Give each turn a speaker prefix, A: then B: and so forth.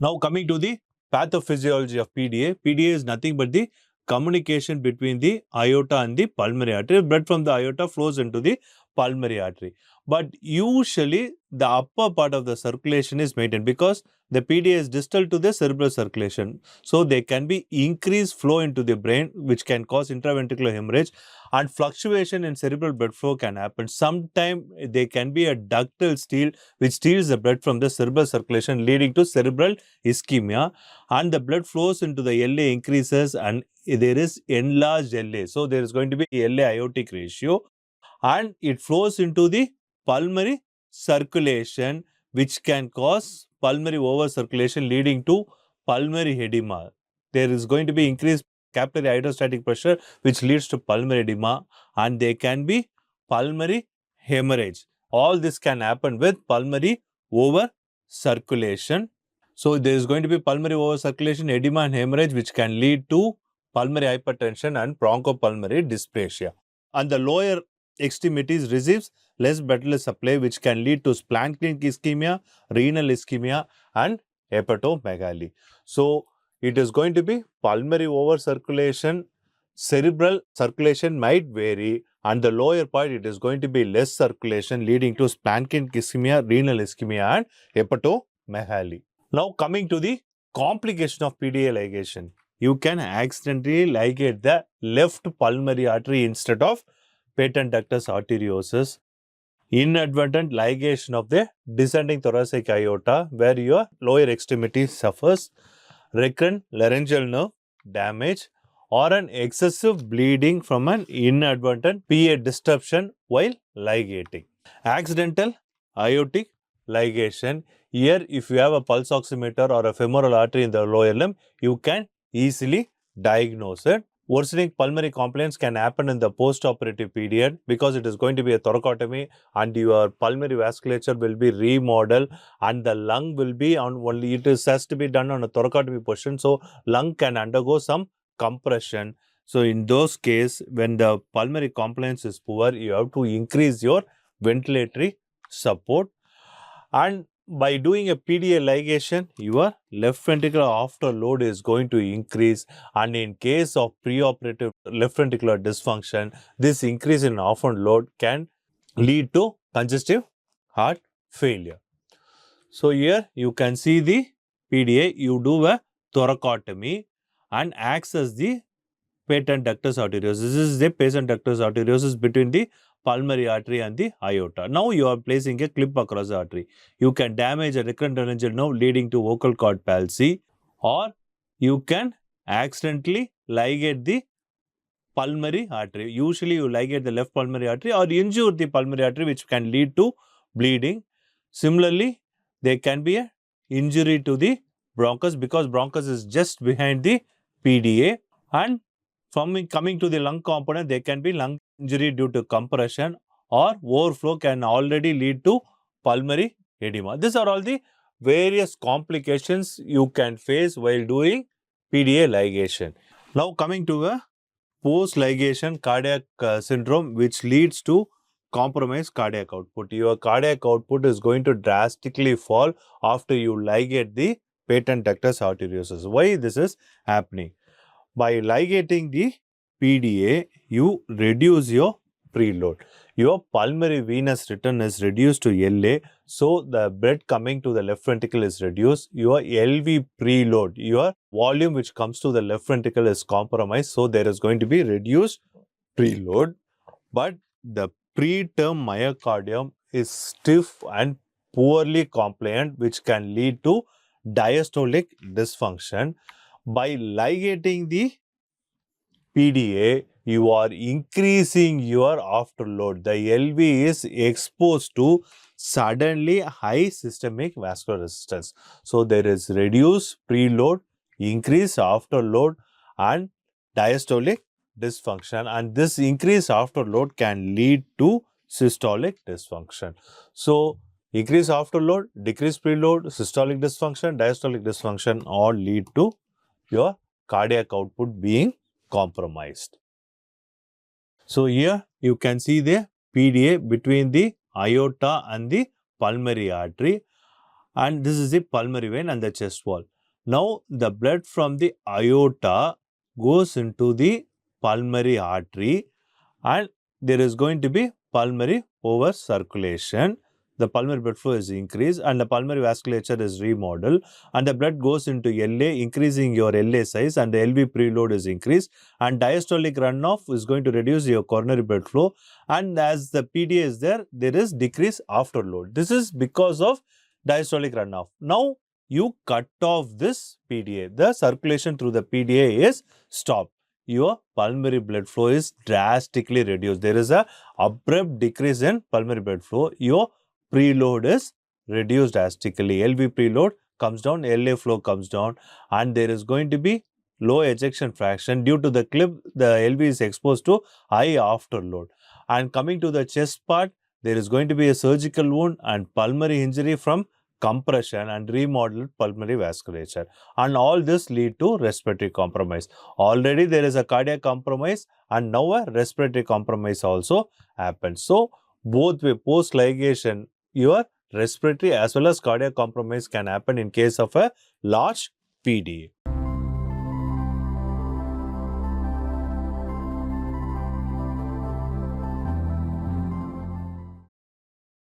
A: Now coming to the pathophysiology of PDA. PDA is nothing but the communication between the aorta and the pulmonary artery. Blood from the aorta flows into the pulmonary artery. But usually the upper part of the circulation is maintained because the PDA is distal to the cerebral circulation. So there can be increased flow into the brain which can cause intraventricular hemorrhage, and fluctuation in cerebral blood flow can happen. Sometimes there can be a ductal steal which steals the blood from the cerebral circulation, leading to cerebral ischemia, and the blood flows into the LA increases and there is enlarged LA. So there is going to be LA aortic ratio and it flows into the pulmonary circulation which can cause pulmonary overcirculation leading to pulmonary edema. There is going to be increased capillary hydrostatic pressure which leads to pulmonary edema, and there can be pulmonary hemorrhage. All this can happen with pulmonary overcirculation. So there is going to be pulmonary overcirculation, edema and hemorrhage which can lead to pulmonary hypertension and bronchopulmonary dysplasia. And the lower extremities receives less blood supply which can lead to splanchnic ischemia, renal ischemia and hepatomegaly. So it is going to be pulmonary overcirculation, cerebral circulation might vary, and the lower part it is going to be less circulation leading to splanchnic ischemia, renal ischemia and hepatomegaly. Now coming to the complication of PDA ligation. You can accidentally ligate the left pulmonary artery instead of patent ductus arteriosus. Inadvertent ligation of the descending thoracic aorta where your lower extremity suffers, recurrent laryngeal nerve damage, or an excessive bleeding from an inadvertent PA disruption while ligating. Accidental aortic ligation. Here if you have a pulse oximeter or a femoral artery in the lower limb, you can easily diagnose it. Worsening pulmonary complaints can happen in the post-operative period because it is going to be a thoracotomy and your pulmonary vasculature will be remodeled and the lung will be on only, it has to be done on a thoracotomy position. So lung can undergo some compression. So in those cases, when the pulmonary compliance is poor, you have to increase your ventilatory support. And by doing a PDA ligation, your left ventricular afterload is going to increase, and in case of preoperative left ventricular dysfunction, this increase in afterload can lead to congestive heart failure. So here you can see the PDA, you do a thoracotomy and access the patent ductus arteriosus. This is the patent ductus arteriosus between the pulmonary artery and the aorta. Now you are placing a clip across the artery. You can damage a recurrent laryngeal nerve leading to vocal cord palsy, or you can accidentally ligate the pulmonary artery. Usually you ligate the left pulmonary artery or injure the pulmonary artery which can lead to bleeding. Similarly, there can be an injury to the bronchus because bronchus is just behind the PDA, and coming to the lung component, there can be lung injury due to compression, or overflow can already lead to pulmonary edema. These are all the various complications you can face while doing PDA ligation. Now coming to a post-ligation cardiac syndrome which leads to compromised cardiac output. Your cardiac output is going to drastically fall after you ligate the patent ductus arteriosus. Why this is happening? By ligating the PDA, you reduce your preload. Your pulmonary venous return is reduced to LA, so the blood coming to the left ventricle is reduced. Your LV preload, your volume which comes to the left ventricle is compromised, so there is going to be reduced preload. But the preterm myocardium is stiff and poorly compliant, which can lead to diastolic dysfunction. By ligating the PDA, you are increasing your afterload. The LV is exposed to suddenly high systemic vascular resistance. So there is reduced preload, increased afterload and diastolic dysfunction, and this increased afterload can lead to systolic dysfunction. So increased afterload, decreased preload, systolic dysfunction, diastolic dysfunction all lead to your cardiac output being compromised. So here you can see the PDA between the aorta and the pulmonary artery, and this is the pulmonary vein and the chest wall. Now the blood from the aorta goes into the pulmonary artery and there is going to be pulmonary over circulation. The pulmonary blood flow is increased and the pulmonary vasculature is remodeled and the blood goes into LA, increasing your LA size, and the LV preload is increased, and diastolic runoff is going to reduce your coronary blood flow, and as the PDA is there, there is decrease afterload. This is because of diastolic runoff. Now you cut off this PDA. The circulation through the PDA is stopped. Your pulmonary blood flow is drastically reduced. There is a abrupt decrease in pulmonary blood flow. Your preload is reduced drastically. LV preload comes down, LA flow comes down, and there is going to be low ejection fraction due to the clip. The LV is exposed to high afterload. And coming to the chest part, there is going to be a surgical wound and pulmonary injury from compression and remodeled pulmonary vasculature, and all this lead to respiratory compromise. Already there is a cardiac compromise and now a respiratory compromise also happens. So both way, post ligation, your respiratory as well as cardiac compromise can happen in case of a large PDA.